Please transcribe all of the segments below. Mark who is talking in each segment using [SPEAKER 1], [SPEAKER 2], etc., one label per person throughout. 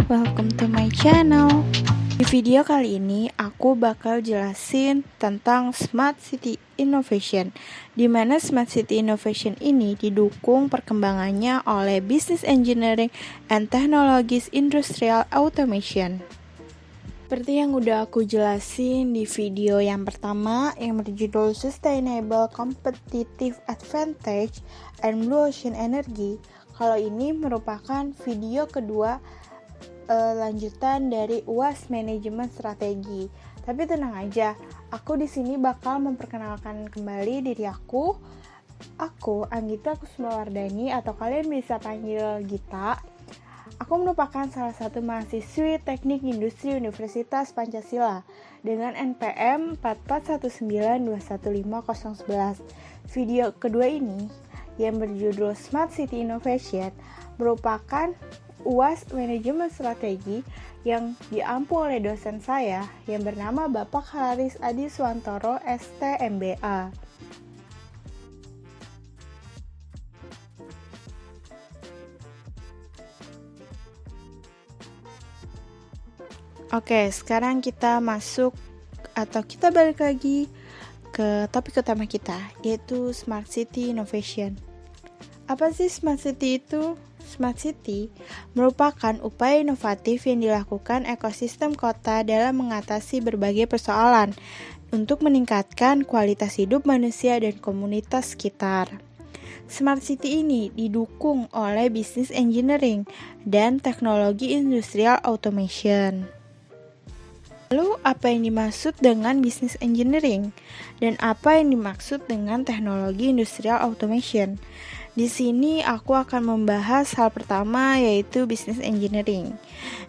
[SPEAKER 1] welcome to my channel. Di video kali ini aku bakal jelasin tentang Smart City Innovation, di mana Smart City Innovation ini didukung perkembangannya oleh Business Engineering and Technologies Industrial Automation. Seperti yang udah aku jelasin di video yang pertama yang berjudul Sustainable Competitive Advantage and Blue Ocean Energy, kalau ini merupakan video kedua lanjutan dari UAS Manajemen Strategi. Tapi tenang aja, aku di sini bakal memperkenalkan kembali diri aku. Aku Anggita Kusumawardani atau kalian bisa panggil Gita. Aku merupakan salah satu mahasiswi Teknik Industri Universitas Pancasila dengan NPM 441921511. Video kedua ini yang berjudul Smart City Innovation merupakan UAS Manajemen Strategi yang diampu oleh dosen saya yang bernama Bapak Haris Adi Suwantoro STMBA. Oke, sekarang kita balik lagi ke topik utama kita, yaitu Smart City Innovation. Apa sih Smart City itu? Smart City merupakan upaya inovatif yang dilakukan ekosistem kota dalam mengatasi berbagai persoalan untuk meningkatkan kualitas hidup manusia dan komunitas sekitar. Smart City ini didukung oleh Business Engineering dan Teknologi Industrial Automation. Lalu, apa yang dimaksud dengan Business Engineering dan apa yang dimaksud dengan Teknologi Industrial Automation? Di sini aku akan membahas hal pertama, yaitu Business Engineering.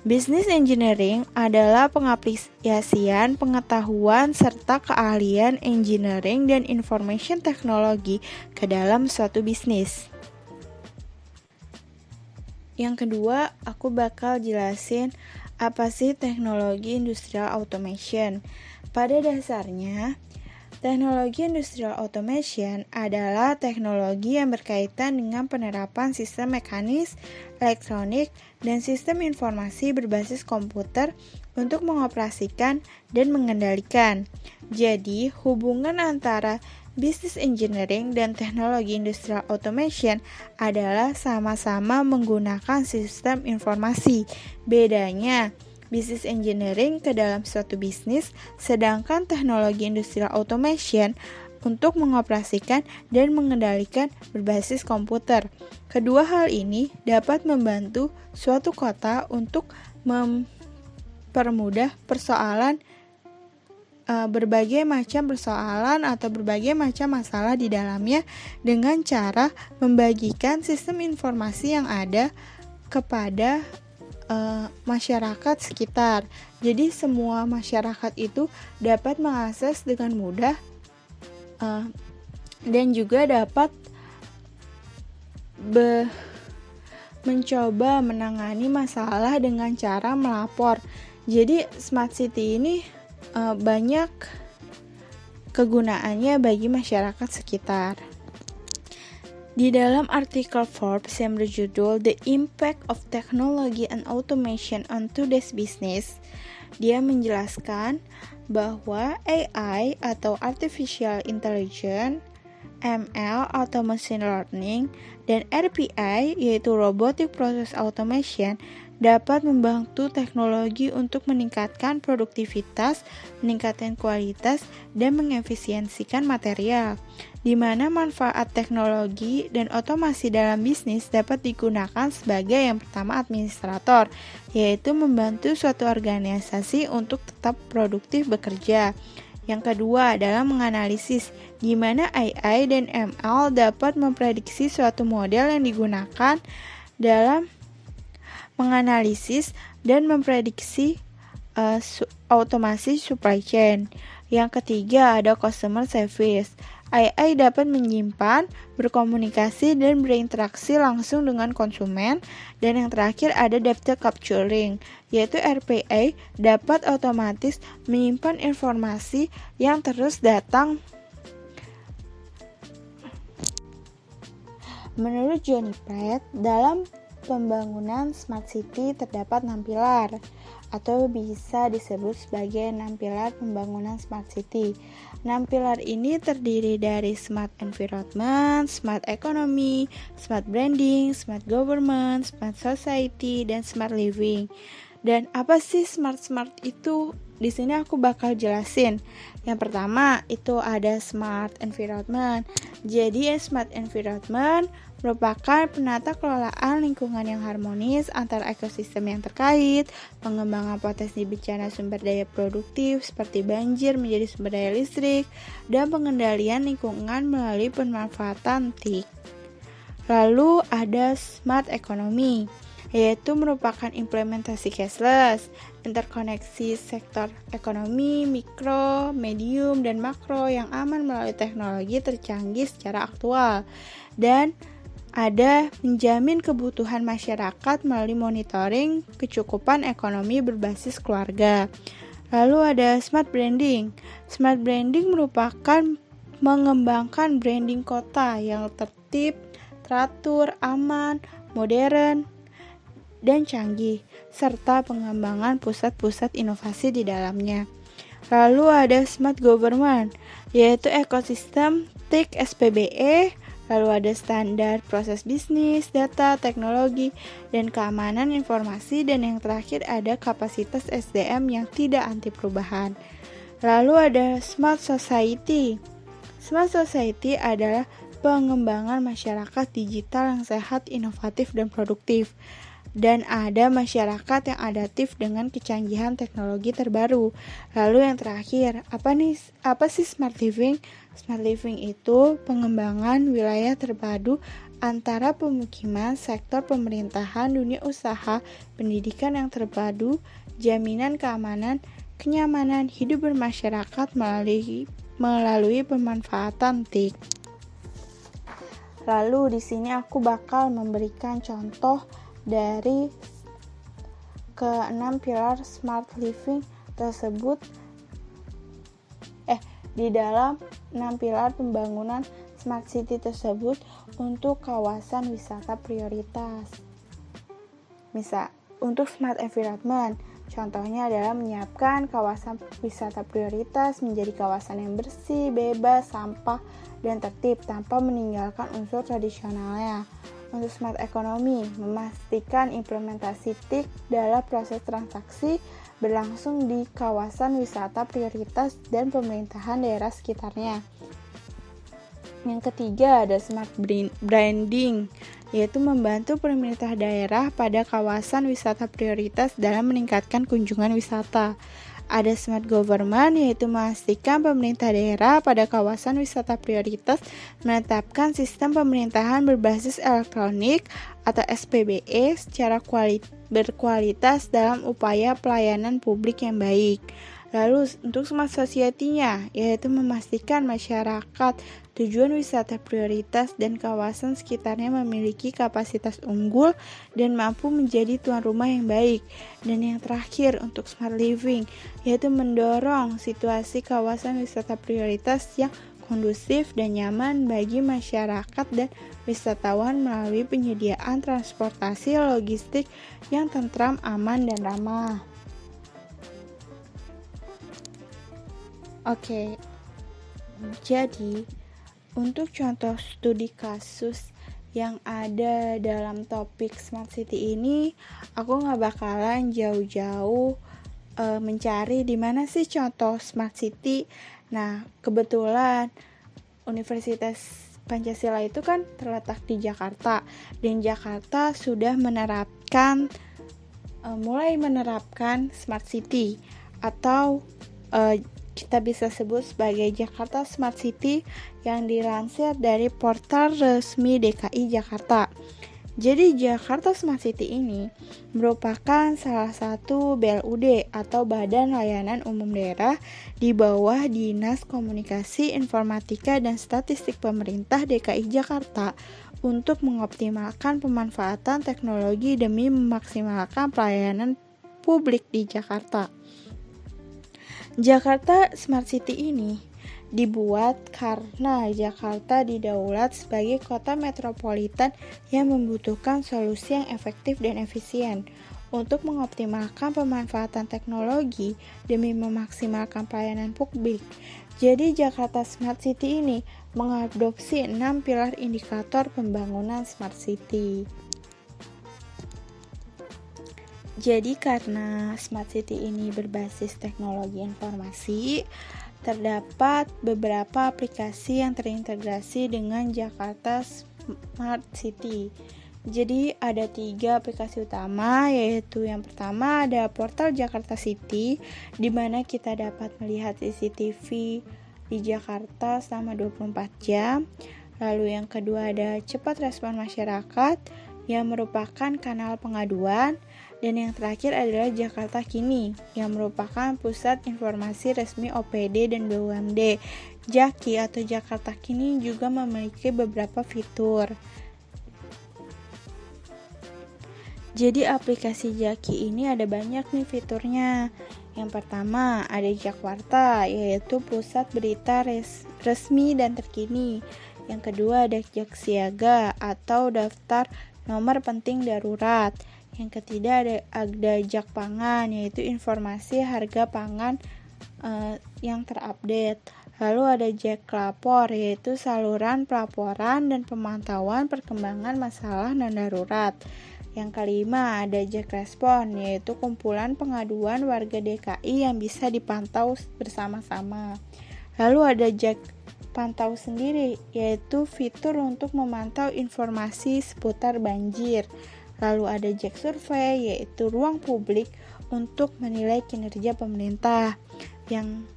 [SPEAKER 1] Business Engineering adalah pengaplikasian pengetahuan serta keahlian engineering dan information technology ke dalam suatu bisnis. Yang kedua, aku bakal jelasin apa sih teknologi industrial automation. Pada dasarnya, teknologi industrial automation adalah teknologi yang berkaitan dengan penerapan sistem mekanis, elektronik, dan sistem informasi berbasis komputer untuk mengoperasikan dan mengendalikan. Jadi, hubungan antara Business Engineering dan teknologi industrial automation adalah sama-sama menggunakan sistem informasi. Bedanya, Business Engineering ke dalam suatu bisnis, sedangkan teknologi industrial automation untuk mengoperasikan dan mengendalikan berbasis komputer. Kedua hal ini dapat membantu suatu kota untuk mempermudah berbagai macam persoalan atau berbagai macam masalah di dalamnya dengan cara membagikan sistem informasi yang ada kepada masyarakat sekitar. Jadi semua masyarakat itu dapat mengakses dengan mudah dan juga dapat mencoba menangani masalah dengan cara melapor. Jadi Smart City ini banyak kegunaannya bagi masyarakat sekitar. Di dalam artikel Forbes yang berjudul The Impact of Technology and Automation on Today's Business, dia menjelaskan bahwa AI atau Artificial Intelligence, ML atau Machine Learning, dan RPA yaitu Robotic Process Automation dapat membantu teknologi untuk meningkatkan produktivitas, meningkatkan kualitas, dan mengefisiensikan material, di mana manfaat teknologi dan otomasi dalam bisnis dapat digunakan sebagai yang pertama administrator, yaitu membantu suatu organisasi untuk tetap produktif bekerja. Yang kedua adalah menganalisis, di mana AI dan ML dapat memprediksi suatu model yang digunakan dalam menganalisis dan memprediksi otomasi supply chain. Yang ketiga ada customer service. AI dapat menyimpan, berkomunikasi, dan berinteraksi langsung dengan konsumen. Dan yang terakhir ada data capturing, yaitu RPA dapat otomatis menyimpan informasi yang terus datang. Menurut Johnny Pratt, dalam pembangunan Smart City terdapat 6 pilar, atau bisa disebut sebagai 6 pilar pembangunan Smart City. 6 pilar ini terdiri dari Smart Environment, Smart Economy, Smart Branding, Smart Government, Smart Society, dan Smart Living. Dan apa sih smart itu? Di sini aku bakal jelasin. Yang pertama itu ada Smart Environment. Jadi Smart Environment merupakan penata kelolaan lingkungan yang harmonis antar ekosistem yang terkait, pengembangan potensi bencana sumber daya produktif seperti banjir menjadi sumber daya listrik, dan pengendalian lingkungan melalui pemanfaatan TIC. Lalu ada Smart Economy, yaitu merupakan implementasi cashless, interkoneksi sektor ekonomi, mikro, medium, dan makro yang aman melalui teknologi tercanggih secara aktual. Dan ada menjamin kebutuhan masyarakat melalui monitoring kecukupan ekonomi berbasis keluarga. Lalu ada Smart Branding. Smart Branding merupakan mengembangkan branding kota yang tertib, teratur, aman, modern, dan canggih, serta pengembangan pusat-pusat inovasi di dalamnya. Lalu ada Smart Government, yaitu ekosistem TIC SPBE, lalu ada standar proses bisnis, data, teknologi, dan keamanan informasi, dan yang terakhir ada kapasitas SDM yang tidak anti perubahan. Lalu ada Smart Society. Smart Society adalah pengembangan masyarakat digital yang sehat, inovatif, dan produktif. Dan ada masyarakat yang adaptif dengan kecanggihan teknologi terbaru. Lalu yang terakhir, apa sih Smart Living? Smart Living itu pengembangan wilayah terpadu antara pemukiman, sektor pemerintahan, dunia usaha, pendidikan yang terpadu, jaminan keamanan, kenyamanan hidup bermasyarakat melalui pemanfaatan TIC. Lalu di sini aku bakal memberikan contoh dari ke-6 pilar Smart Living tersebut di dalam 6 pilar pembangunan Smart City tersebut untuk kawasan wisata prioritas. Misal, untuk Smart Environment, contohnya adalah menyiapkan kawasan wisata prioritas menjadi kawasan yang bersih, bebas sampah, dan tertib tanpa meninggalkan unsur tradisionalnya. Untuk Smart Economy, memastikan implementasi TIC dalam proses transaksi berlangsung di kawasan wisata prioritas dan pemerintahan daerah sekitarnya. Yang ketiga ada Smart Branding, yaitu membantu pemerintah daerah pada kawasan wisata prioritas dalam meningkatkan kunjungan wisata. Ada Smart Government, yaitu memastikan pemerintah daerah pada kawasan wisata prioritas menetapkan sistem pemerintahan berbasis elektronik atau SPBE secara berkualitas dalam upaya pelayanan publik yang baik. Lalu untuk Smart Society-nya, yaitu memastikan masyarakat tujuan wisata prioritas dan kawasan sekitarnya memiliki kapasitas unggul dan mampu menjadi tuan rumah yang baik. Dan yang terakhir untuk Smart Living, yaitu mendorong situasi kawasan wisata prioritas yang kondusif dan nyaman bagi masyarakat dan wisatawan melalui penyediaan transportasi logistik yang tentram, aman, dan ramah. Oke, jadi untuk contoh studi kasus yang ada dalam topik Smart City ini, aku gak bakalan jauh-jauh mencari di mana sih contoh Smart City. Nah, kebetulan Universitas Pancasila itu kan terletak di Jakarta, dan Jakarta sudah mulai menerapkan Smart City atau kita bisa sebut sebagai Jakarta Smart City yang dilansir dari portal resmi DKI Jakarta. Jadi Jakarta Smart City ini merupakan salah satu BLUD atau Badan Layanan Umum Daerah di bawah Dinas Komunikasi Informatika dan Statistik Pemerintah DKI Jakarta untuk mengoptimalkan pemanfaatan teknologi demi memaksimalkan pelayanan publik di Jakarta. Jakarta Smart City ini dibuat karena Jakarta didaulat sebagai kota metropolitan yang membutuhkan solusi yang efektif dan efisien untuk mengoptimalkan pemanfaatan teknologi demi memaksimalkan pelayanan publik. Jadi Jakarta Smart City ini mengadopsi 6 pilar indikator pembangunan Smart City. Jadi karena Smart City ini berbasis teknologi informasi, terdapat beberapa aplikasi yang terintegrasi dengan Jakarta Smart City. Jadi ada 3 aplikasi utama, yaitu yang pertama ada portal Jakarta City, di mana kita dapat melihat CCTV di Jakarta selama 24 jam. Lalu yang kedua ada cepat respon masyarakat, yang merupakan kanal pengaduan. Dan yang terakhir adalah Jakarta Kini, yang merupakan pusat informasi resmi OPD dan BUMD. JAKI atau Jakarta Kini juga memiliki beberapa fitur. Jadi aplikasi JAKI ini ada banyak nih fiturnya. Yang pertama ada Jakwarta, yaitu pusat berita resmi dan terkini. Yang kedua ada Jaksiaga atau daftar nomor penting darurat. Yang ketiga ada Jakpangan, yaitu informasi harga pangan yang terupdate. Lalu ada Jaklapor, yaitu saluran pelaporan dan pemantauan perkembangan masalah non-darurat. Yang kelima ada Jakrespon, yaitu kumpulan pengaduan warga DKI yang bisa dipantau bersama-sama. Lalu ada Jakpantau sendiri, yaitu fitur untuk memantau informasi seputar banjir. Lalu ada Jak Survei, yaitu ruang publik untuk menilai kinerja pemerintah. Yang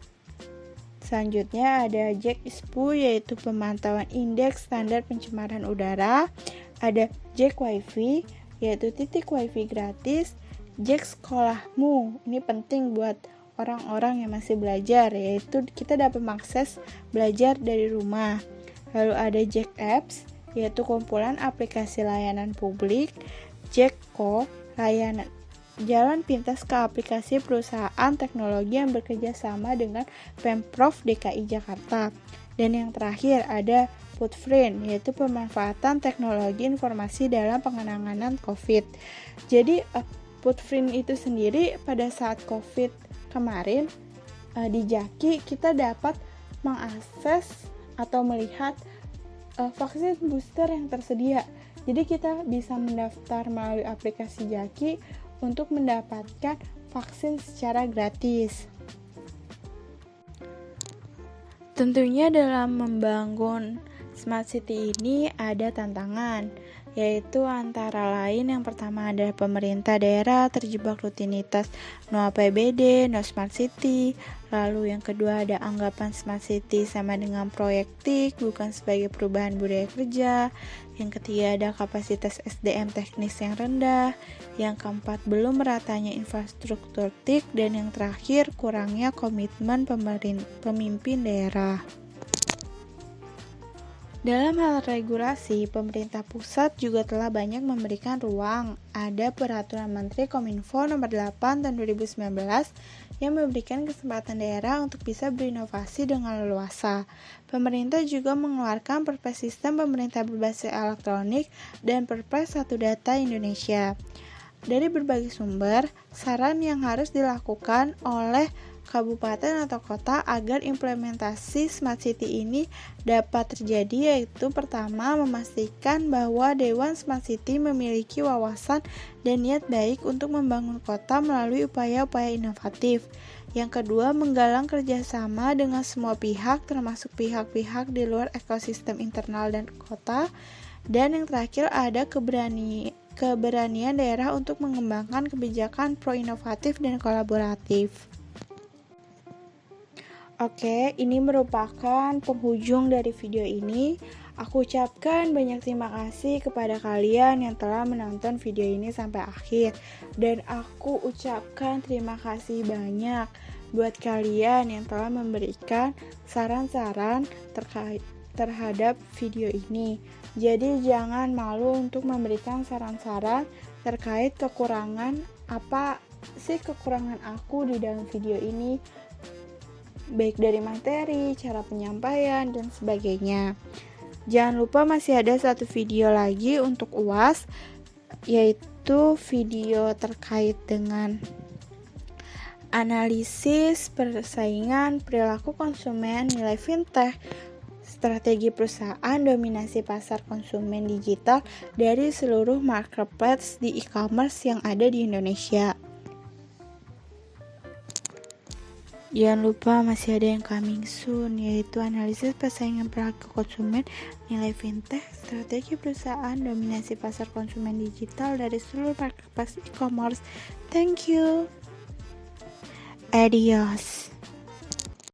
[SPEAKER 1] selanjutnya ada Jak ISPU, yaitu pemantauan indeks standar pencemaran udara. Ada Jak Wifi, yaitu titik wifi gratis. Jak Sekolahmu, ini penting buat orang-orang yang masih belajar, yaitu kita dapat mengakses belajar dari rumah. Lalu ada Jak Apps, yaitu kumpulan aplikasi layanan publik. Jakco, layanan jalan pintas ke aplikasi perusahaan teknologi yang bekerja sama dengan Pemprov DKI Jakarta. Dan yang terakhir ada Footprint, yaitu pemanfaatan teknologi informasi dalam penanganan COVID. Jadi Footprint itu sendiri pada saat COVID kemarin di JAKI kita dapat mengakses atau melihat vaksin booster yang tersedia. Jadi kita bisa mendaftar melalui aplikasi JAKI untuk mendapatkan vaksin secara gratis. Tentunya dalam membangun Smart City ini ada tantangan, yaitu antara lain yang pertama adalah pemerintah daerah terjebak rutinitas no APBD, no Smart City. Lalu yang kedua ada anggapan Smart City sama dengan proyek TIK, bukan sebagai perubahan budaya kerja. Yang ketiga ada kapasitas SDM teknis yang rendah. Yang keempat belum meratanya infrastruktur TIK. Dan yang terakhir kurangnya komitmen pemimpin daerah. Dalam hal regulasi, pemerintah pusat juga telah banyak memberikan ruang. Ada Peraturan Menteri Kominfo Nomor 8 Tahun 2019 yang memberikan kesempatan daerah untuk bisa berinovasi dengan leluasa. Pemerintah juga mengeluarkan Perpres Sistem Pemerintah Berbasis Elektronik dan Perpres 1 Data Indonesia. Dari berbagai sumber, saran yang harus dilakukan oleh kabupaten atau kota agar implementasi Smart City ini dapat terjadi, yaitu pertama memastikan bahwa Dewan Smart City memiliki wawasan dan niat baik untuk membangun kota melalui upaya-upaya inovatif. Yang kedua, menggalang kerjasama dengan semua pihak termasuk pihak-pihak di luar ekosistem internal dan kota. Dan yang terakhir ada keberanian daerah untuk mengembangkan kebijakan pro-inovatif dan kolaboratif. Oke, ini merupakan penghujung dari video ini. Aku ucapkan banyak terima kasih kepada kalian yang telah menonton video ini sampai akhir. Dan aku ucapkan terima kasih banyak buat kalian yang telah memberikan saran-saran terhadap video ini. Jadi jangan malu untuk memberikan saran-saran terkait kekurangan apa sih kekurangan aku di dalam video ini. baik dari materi, cara penyampaian, dan sebagainya. Jangan lupa masih ada satu video lagi untuk UAS, yaitu video terkait dengan analisis persaingan perilaku konsumen nilai fintech, strategi perusahaan dominasi pasar konsumen digital dari seluruh marketplace di e-commerce yang ada di Indonesia. Jangan lupa masih ada yang coming soon, yaitu analisis persaingan perilaku konsumen, nilai fintech, strategi perusahaan, dominasi pasar konsumen digital dari seluruh marketplace e-commerce. Thank you. Adios.